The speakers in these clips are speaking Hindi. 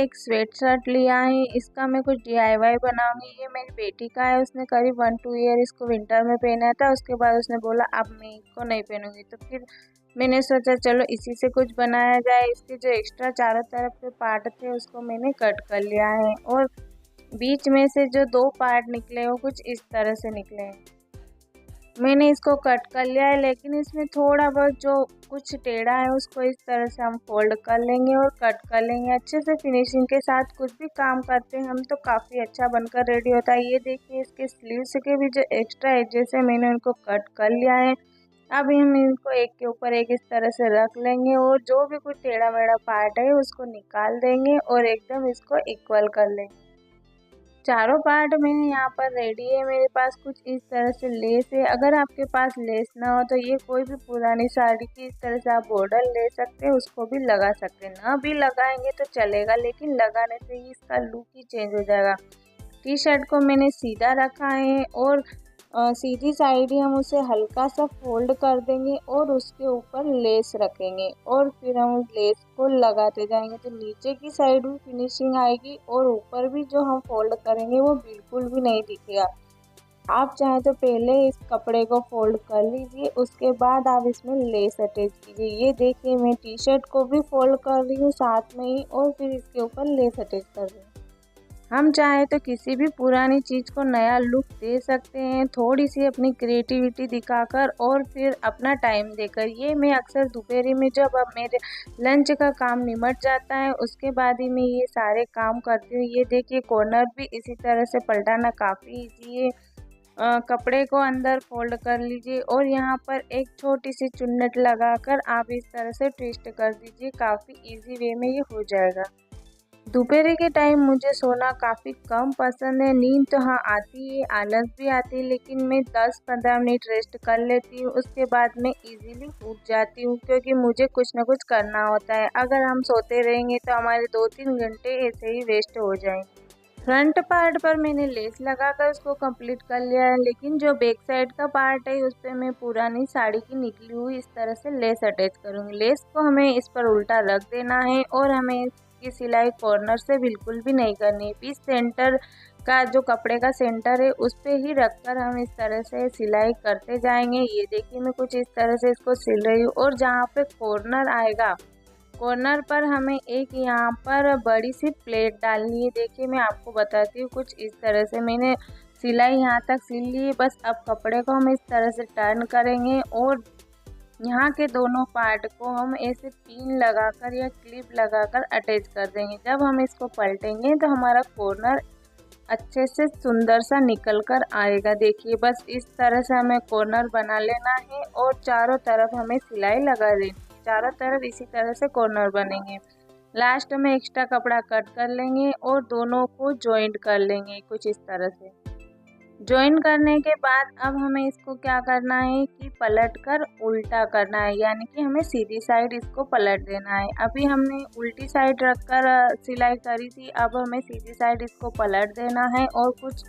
एक स्वेट शर्ट लिया है। इसका मैं कुछ DIY बनाऊंगी। ये मेरी बेटी का है, उसने करीब 1-2 ईयर इसको विंटर में पहना था। उसके बाद उसने बोला अब मैं इसको नहीं पहनूंगी, तो फिर मैंने सोचा चलो इसी से कुछ बनाया जाए। इसके जो एक्स्ट्रा चारों तरफ के पार्ट थे उसको मैंने कट कर लिया है और बीच में से जो 2 पार्ट निकले वो कुछ इस तरह से निकले हैं। मैंने इसको कट कर लिया है, लेकिन इसमें थोड़ा बहुत जो कुछ टेढ़ा है उसको इस तरह से हम फोल्ड कर लेंगे और कट कर लेंगे। अच्छे से फिनिशिंग के साथ कुछ भी काम करते हैं हम तो काफ़ी अच्छा बनकर रेडी होता है। ये देखिए इसके स्लीव्स के भी जो एक्स्ट्रा एजेस है मैंने उनको कट कर लिया है। अब हम इनको एक के ऊपर एक इस तरह से रख लेंगे और जो भी कुछ टेढ़ा मेढ़ा पार्ट है उसको निकाल देंगे और एकदम इसको इक्वल कर लेंगे। चारों पार्ट मैंने यहाँ पर रेडी है। मेरे पास कुछ इस तरह से लेस है। अगर आपके पास लेस ना हो तो ये कोई भी पुरानी साड़ी की इस तरह से आप बॉर्डर ले सकते हैं, उसको भी लगा सकते हैं। ना भी लगाएंगे तो चलेगा, लेकिन लगाने से ही इसका लुक ही चेंज हो जाएगा। टी शर्ट को मैंने सीधा रखा है और सीधी साइड ही हम उसे हल्का सा फोल्ड कर देंगे और उसके ऊपर लेस रखेंगे और फिर हम उस लेस को लगाते जाएंगे तो नीचे की साइड भी फिनिशिंग आएगी और ऊपर भी जो हम फोल्ड करेंगे वो बिल्कुल भी नहीं दिखेगा। आप चाहे तो पहले इस कपड़े को फोल्ड कर लीजिए, उसके बाद आप इसमें लेस अटैच कीजिए। ये देखिए मैं टी शर्ट को भी फोल्ड कर रही हूँ साथ में ही और फिर इसके ऊपर लेस अटैच कर रही हूँ। हम चाहे तो किसी भी पुरानी चीज़ को नया लुक दे सकते हैं, थोड़ी सी अपनी क्रिएटिविटी दिखाकर और फिर अपना टाइम देकर। ये मैं अक्सर दोपहर में जब अब मेरे लंच का काम निमट जाता है उसके बाद ही मैं ये सारे काम करती हूँ। ये देखिए कॉर्नर भी इसी तरह से पलटाना काफ़ी इजी है। कपड़े को अंदर फोल्ड कर लीजिए और यहाँ पर एक छोटी सी चुन्नट लगाकर आप इस तरह से ट्विस्ट कर दीजिए। काफ़ी इजी वे में ये हो जाएगा। दोपहर के टाइम मुझे सोना काफ़ी कम पसंद है। नींद तो हाँ आती है, आलस भी आती है, लेकिन मैं 10-15 मिनट रेस्ट कर लेती हूँ। उसके बाद मैं इजीली उठ जाती हूँ क्योंकि मुझे कुछ ना कुछ करना होता है। अगर हम सोते रहेंगे तो हमारे 2-3 घंटे ऐसे ही वेस्ट हो जाएंगे। फ्रंट पार्ट पर मैंने लेस लगाकर उसको कंप्लीट कर लिया है, लेकिन जो बैक साइड का पार्ट है उस पर मैं पुरानी साड़ी की निकली हुई इस तरह से लेस अटैच करूँगी। लेस को हमें इस पर उल्टा रख देना है और हमें की सिलाई कॉर्नर से बिल्कुल भी नहीं करनी है। पीस सेंटर का जो कपड़े का सेंटर है उस पे ही रखकर हम इस तरह से सिलाई करते जाएंगे। ये देखिए मैं कुछ इस तरह से इसको सिल रही हूँ और जहाँ पे कॉर्नर आएगा कॉर्नर पर हमें एक यहाँ पर बड़ी सी प्लेट डालनी है। देखिए मैं आपको बताती हूँ कुछ इस तरह से मैंने सिलाई यहाँ तक सिल ली है। बस अब कपड़े को हम इस तरह से टर्न करेंगे और यहाँ के दोनों पार्ट को हम ऐसे पिन लगाकर या क्लिप लगाकर अटैच कर देंगे। जब हम इसको पलटेंगे तो हमारा कॉर्नर अच्छे से सुंदर सा निकल कर आएगा। देखिए बस इस तरह से हमें कॉर्नर बना लेना है और चारों तरफ हमें सिलाई लगा देनी है। चारों तरफ इसी तरह से कॉर्नर बनेंगे। लास्ट में एक्स्ट्रा कपड़ा कट कर लेंगे और दोनों को जॉइंट कर लेंगे कुछ इस तरह से। ज्वाइन करने के बाद अब हमें इसको क्या करना है कि पलट कर उल्टा करना है, यानी कि हमें सीधी साइड इसको पलट देना है। अभी हमने उल्टी साइड रखकर सिलाई करी थी, अब हमें सीधी साइड इसको पलट देना है और कुछ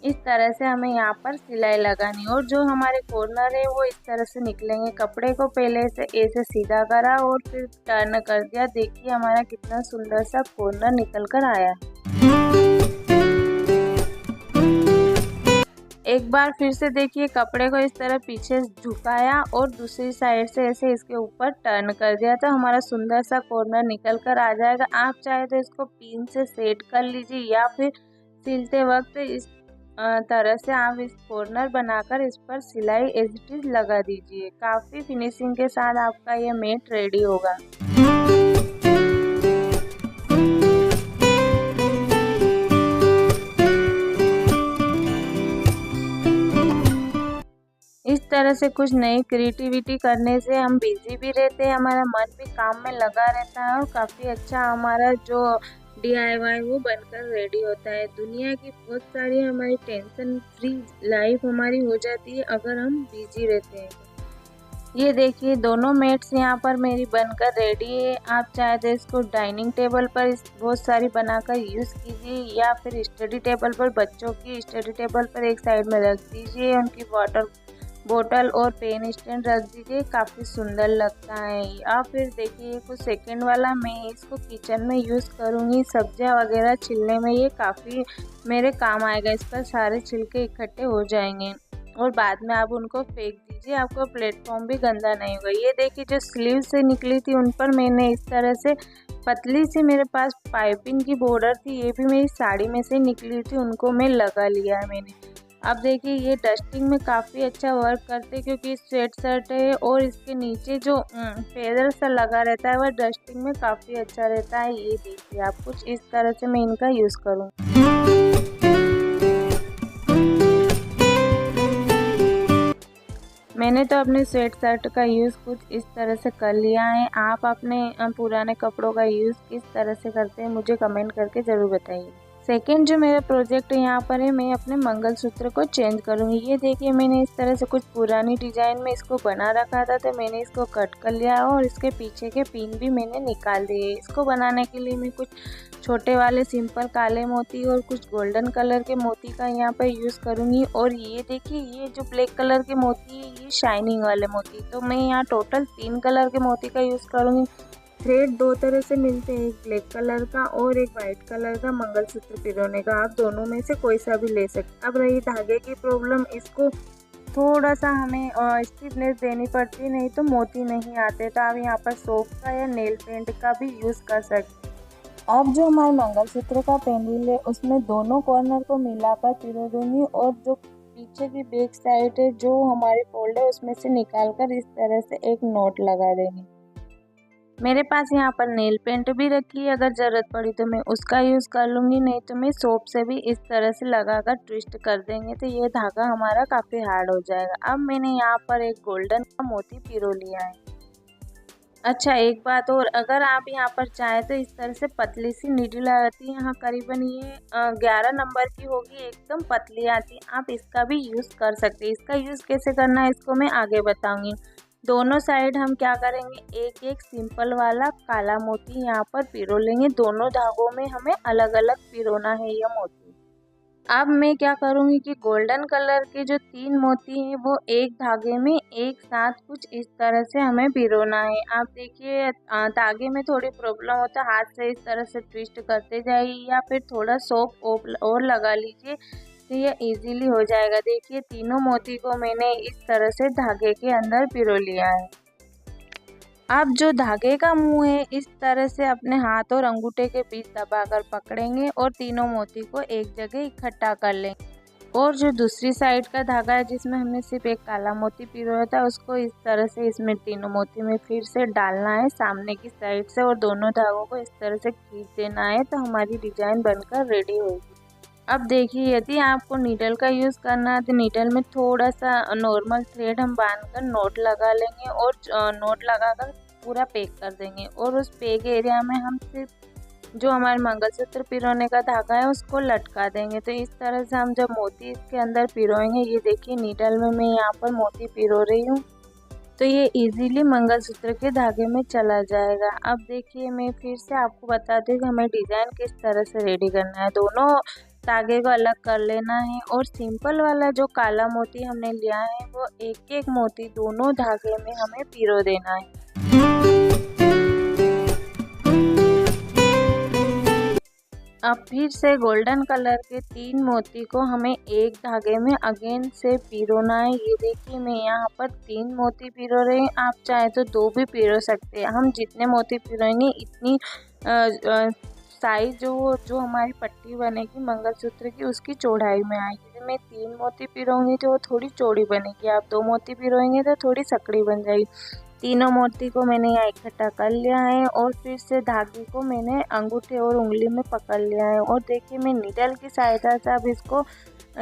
इस तरह से हमें यहाँ पर सिलाई लगानी और जो हमारे कॉर्नर है वो इस तरह से निकलेंगे। कपड़े को पहले से ऐसे सीधा करा और फिर टर्न कर दिया। देखिए हमारा कितना सुंदर सा कॉर्नर निकल कर आया है। एक बार फिर से देखिए कपड़े को इस तरह पीछे झुकाया और दूसरी साइड से ऐसे इसके ऊपर टर्न कर दिया तो हमारा सुंदर सा कॉर्नर निकल कर आ जाएगा। आप चाहे तो इसको पिन से सेट कर लीजिए या फिर सिलते वक्त इस तरह से आप इस कॉर्नर बनाकर इस पर सिलाई एज इट इज लगा दीजिए। काफ़ी फिनिशिंग के साथ आपका ये मैट रेडी होगा। इस तरह से कुछ नई क्रिएटिविटी करने से हम बिजी भी रहते हैं, हमारा मन भी काम में लगा रहता है और काफ़ी अच्छा हमारा जो DIY वो बनकर रेडी होता है। दुनिया की बहुत सारी हमारी टेंशन फ्री लाइफ हमारी हो जाती है अगर हम बिजी रहते हैं। ये देखिए दोनों मैट्स यहाँ पर मेरी बनकर रेडी है। आप चाहे तो इसको डाइनिंग टेबल पर बहुत सारी बनाकर यूज़ कीजिए या फिर स्टडी टेबल पर, बच्चों की स्टडी टेबल पर एक साइड में रख दीजिए, उनकी वाटर बोतल और पेन स्टैंड रख दीजिए, काफ़ी सुंदर लगता है। या फिर देखिए कुछ सेकंड वाला मैं इसको किचन में यूज़ करूँगी, सब्जियां वगैरह छिलने में ये काफ़ी मेरे काम आएगा। इस पर सारे छिलके इकट्ठे हो जाएंगे और बाद में आप उनको फेंक दीजिए, आपका प्लेटफॉर्म भी गंदा नहीं होगा। ये देखिए जो स्लीव से निकली थी उन पर मैंने इस तरह से पतली सी मेरे पास पाइपिंग की बॉर्डर थी, ये भी मेरी साड़ी में से निकली थी, उनको मैं लगा लिया है मैंने। अब देखिए ये डस्टिंग में काफ़ी अच्छा वर्क करते हैं क्योंकि स्वेट शर्ट है और इसके नीचे जो फेदर सा लगा रहता है वह डस्टिंग में काफ़ी अच्छा रहता है। ये देखिए आप कुछ इस तरह से मैं इनका यूज़ करूँ। मैंने तो अपने स्वेट शर्ट का यूज़ कुछ इस तरह से कर लिया है। आप अपने पुराने कपड़ों का यूज़ किस तरह से करते हैं मुझे कमेंट करके ज़रूर बताइए। सेकेंड जो मेरा प्रोजेक्ट यहाँ पर है, मैं अपने मंगलसूत्र को चेंज करूँगी। ये देखिए मैंने इस तरह से कुछ पुरानी डिजाइन में इसको बना रखा था, तो मैंने इसको कट कर लिया और इसके पीछे के पिन भी मैंने निकाल दिए। इसको बनाने के लिए मैं कुछ छोटे वाले सिंपल काले मोती और कुछ गोल्डन कलर के मोती का यहाँ पर यूज़ करूँगी। और ये देखिए ये जो ब्लैक कलर के मोती है ये शाइनिंग वाले मोती, तो मैं यहाँ टोटल 3 कलर के मोती का यूज़ करूँगी। थ्रेड 2 तरह से मिलते हैं, एक ब्लैक कलर का और एक वाइट कलर का मंगलसूत्र पिरोने का, आप दोनों में से कोई सा भी ले सकते। अब रही धागे की प्रॉब्लम, इसको थोड़ा सा हमें स्टिफनेस देनी पड़ती, नहीं तो मोती नहीं आते। तो आप यहाँ पर सोप का या नेल पेंट का भी यूज़ कर सकते। अब जो हमारे मंगलसूत्र का पेंडल है उसमें दोनों कॉर्नर को मिलाकर पिरो दूंगी और जो पीछे की बैक साइड है जो हमारी फोल्ड है उसमें से निकालकर इस तरह से एक नोट लगा देंगे। मेरे पास यहाँ पर नेल पेंट भी रखी है, अगर ज़रूरत पड़ी तो मैं उसका यूज़ कर लूँगी, नहीं तो मैं सोप से भी इस तरह से लगाकर ट्विस्ट कर देंगे तो ये धागा हमारा काफ़ी हार्ड हो जाएगा। अब मैंने यहाँ पर एक गोल्डन का मोती पिरो लिया है। अच्छा एक बात और, अगर आप यहाँ पर चाहें तो इस तरह से पतली सी नीडल आती है, यहाँ करीबन ये 11 नंबर की होगी, एकदम पतली आती है, आप इसका भी यूज़ कर सकते हैं। इसका यूज़ कैसे करना है इसको मैं आगे बताऊंगी। दोनों साइड हम क्या करेंगे, एक एक सिंपल वाला काला मोती यहाँ पर पिरो लेंगे, दोनों धागों में हमें अलग अलग पिरोना है यह मोती। अब मैं क्या करूँगी कि गोल्डन कलर के जो 3 मोती हैं वो एक धागे में एक साथ कुछ इस तरह से हमें पिरोना है। आप देखिए धागे में थोड़ी प्रॉब्लम होता है, हाथ से इस तरह से ट्विस्ट करते जाइए या फिर थोड़ा सोप और लगा लीजिए तो ये इजीली हो जाएगा। देखिए तीनों मोती को मैंने इस तरह से धागे के अंदर पिरो लिया है। अब जो धागे का मुंह है इस तरह से अपने हाथ और अंगूठे के बीच दबाकर पकड़ेंगे और तीनों मोती को एक जगह इकट्ठा कर लेंगे। और जो दूसरी साइड का धागा है जिसमें हमने सिर्फ एक काला मोती पिरोया था उसको इस तरह से इसमें तीनों मोती में फिर से डालना है सामने की साइड से और दोनों धागों को इस तरह से खींच देना है, तो हमारी डिजाइन बनकर रेडी होगी। अब देखिए यदि आपको नीडल का यूज़ करना है तो नीडल में थोड़ा सा नॉर्मल थ्रेड हम बांधकर नोट लगा लेंगे और नोट लगाकर पूरा पैक कर देंगे और उस पैक एरिया में हम सिर्फ जो हमारे मंगलसूत्र पिरोने का धागा है उसको लटका देंगे। तो इस तरह से हम जब मोती इसके अंदर पिरोएंगे, ये देखिए नीडल में मैं यहाँ पर मोती पिरो रही हूँ तो ये इजीली मंगलसूत्र के धागे में चला जाएगा। अब देखिए मैं फिर से आपको बता दूँ कि हमें डिज़ाइन किस तरह से रेडी करना है। दोनों धागे को अलग कर लेना है और सिंपल वाला जो काला मोती हमने लिया है वो एक एक मोती दोनों धागे में हमें पिरो देना है। अब फिर से गोल्डन कलर के 3 मोती को हमें एक धागे में अगेन से पिरोना है। ये देखिए मैं यहाँ पर 3 मोती पिरो रही हूँ, आप चाहे तो 2 भी पिरो सकते हैं। हम जितने मोती पिरोएंगे इतनी साइज जो हमारी पट्टी बनेगी मंगलसूत्र की उसकी चौड़ाई में आएगी। यदि मैं 3 मोती पिरोऊंगी तो वो थोड़ी चौड़ी बनेगी, आप 2 मोती पिरोएंगे तो थोड़ी सकड़ी बन जाएगी। तीनों मोती को मैंने यहाँ इकट्ठा कर लिया है और फिर से धागे को मैंने अंगूठे और उंगली में पकड़ लिया है और देखिए मैं नीडल की सहायता से अब इसको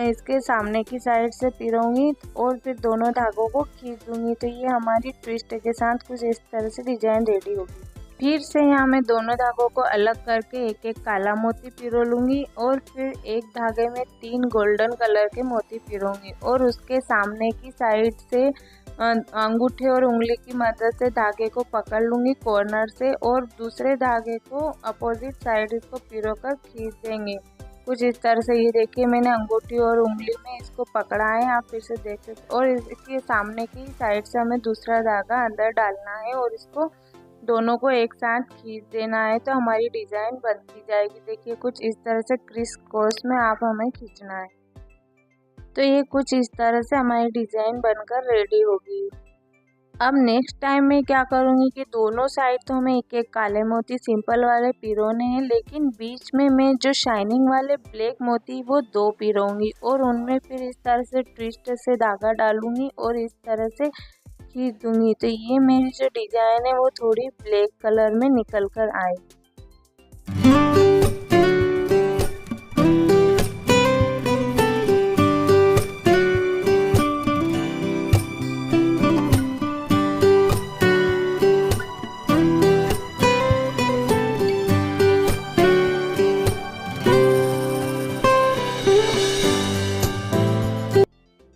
इसके सामने की साइड से पिरोऊंगी और फिर दोनों धागों को खींच दूंगी तो ये हमारी ट्विस्ट के साथ कुछ इस तरह से डिजाइन रेडी होगी। फिर से यहाँ मैं दोनों धागों को अलग करके एक एक काला मोती पिरो लूँगी और फिर एक धागे में 3 गोल्डन कलर के मोती पिरोऊंगी और उसके सामने की साइड से अंगूठे और उंगली की मदद से धागे को पकड़ लूँगी कॉर्नर से और दूसरे धागे को अपोजिट साइड इसको पिरो कर खींच देंगे कुछ इस तरह से। ये देखिए मैंने अंगूठी और उंगली में इसको पकड़ा है, आप फिर से देख सकते। और इसके सामने की साइड से हमें दूसरा धागा अंदर डालना है और इसको दोनों को एक साथ खींच देना है, तो हमारी डिजाइन बनती जाएगी। देखिए कुछ इस तरह से क्रिस क्रॉस में आप हमें खींचना है। तो ये कुछ इस तरह से हमारी डिजाइन बनकर रेडी होगी। अब नेक्स्ट टाइम मैं क्या करूँगी कि दोनों साइड तो हमें एक एक काले मोती सिंपल वाले पिरोने हैं, लेकिन बीच में मैं जो शाइनिंग वाले ब्लैक मोती वो 2 पिरोंगी और उनमें फिर इस तरह से ट्विस्ट से धागा डालूंगी और इस तरह से खींच दूंगी। तो ये मेरी जो डिजाइन है वो थोड़ी ब्लैक कलर में निकल कर आए।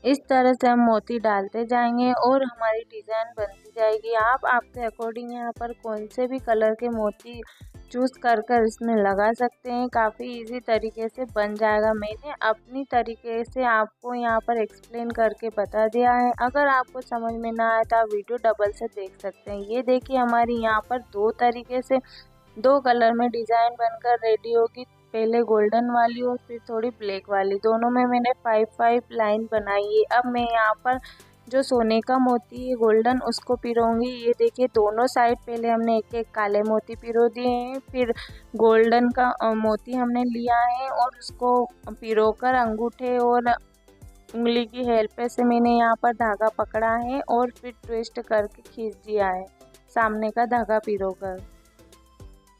इस तरह से हम मोती डालते जाएंगे और हमारी डिज़ाइन बनती जाएगी। आप आपके अकॉर्डिंग यहाँ पर कौन से भी कलर के मोती चूज़ कर इसमें लगा सकते हैं। काफ़ी इजी तरीके से बन जाएगा। मैंने अपनी तरीके से आपको यहाँ पर एक्सप्लेन करके बता दिया है। अगर आपको समझ में ना आए तो आप वीडियो डबल से देख सकते हैं। ये देखिए हमारी यहाँ पर 2 तरीके से 2 कलर में डिज़ाइन बनकर रेडी होगी। पहले गोल्डन वाली और फिर थोड़ी ब्लैक वाली, दोनों में मैंने 5-5 लाइन बनाई है। अब मैं यहाँ पर जो सोने का मोती है गोल्डन उसको पिरोंगी। ये देखिए दोनों साइड पहले हमने एक एक काले मोती पिरो दिए हैं, फिर गोल्डन का मोती हमने लिया है और उसको पिरोकर अंगूठे और उंगली की हेल्प से मैंने यहाँ पर धागा पकड़ा है और फिर ट्विस्ट करके खींच दिया है सामने का धागा पिरोकर।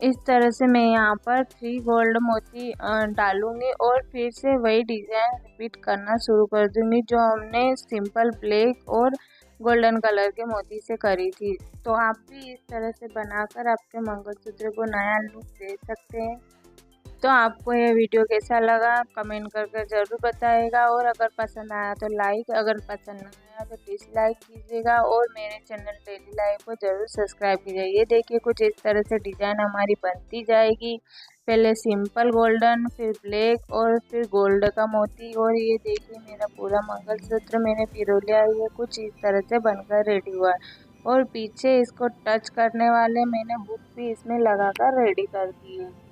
इस तरह से मैं यहाँ पर 3 गोल्ड मोती डालूंगी और फिर से वही डिज़ाइन रिपीट करना शुरू कर दूंगी जो हमने सिंपल ब्लैक और गोल्डन कलर के मोती से करी थी। तो आप भी इस तरह से बनाकर आपके मंगलसूत्र को नया लुक दे सकते हैं। तो आपको यह वीडियो कैसा लगा कमेंट करके ज़रूर बताइएगा और अगर पसंद आया तो लाइक, अगर पसंद नहीं आया तो डिसलाइक कीजिएगा और मेरे चैनल डेली लाइफ को ज़रूर सब्सक्राइब कीजिए। ये देखिए कुछ इस तरह से डिज़ाइन हमारी बनती जाएगी। पहले सिंपल गोल्डन, फिर ब्लैक और फिर गोल्ड का मोती। और ये देखिए मेरा पूरा मंगलसूत्र मैंने पिरो लिया। ये कुछ इस तरह से बनकर रेडी हुआ है और पीछे इसको टच करने वाले मैंने हुक भी इसमें लगाकर रेडी कर दी है।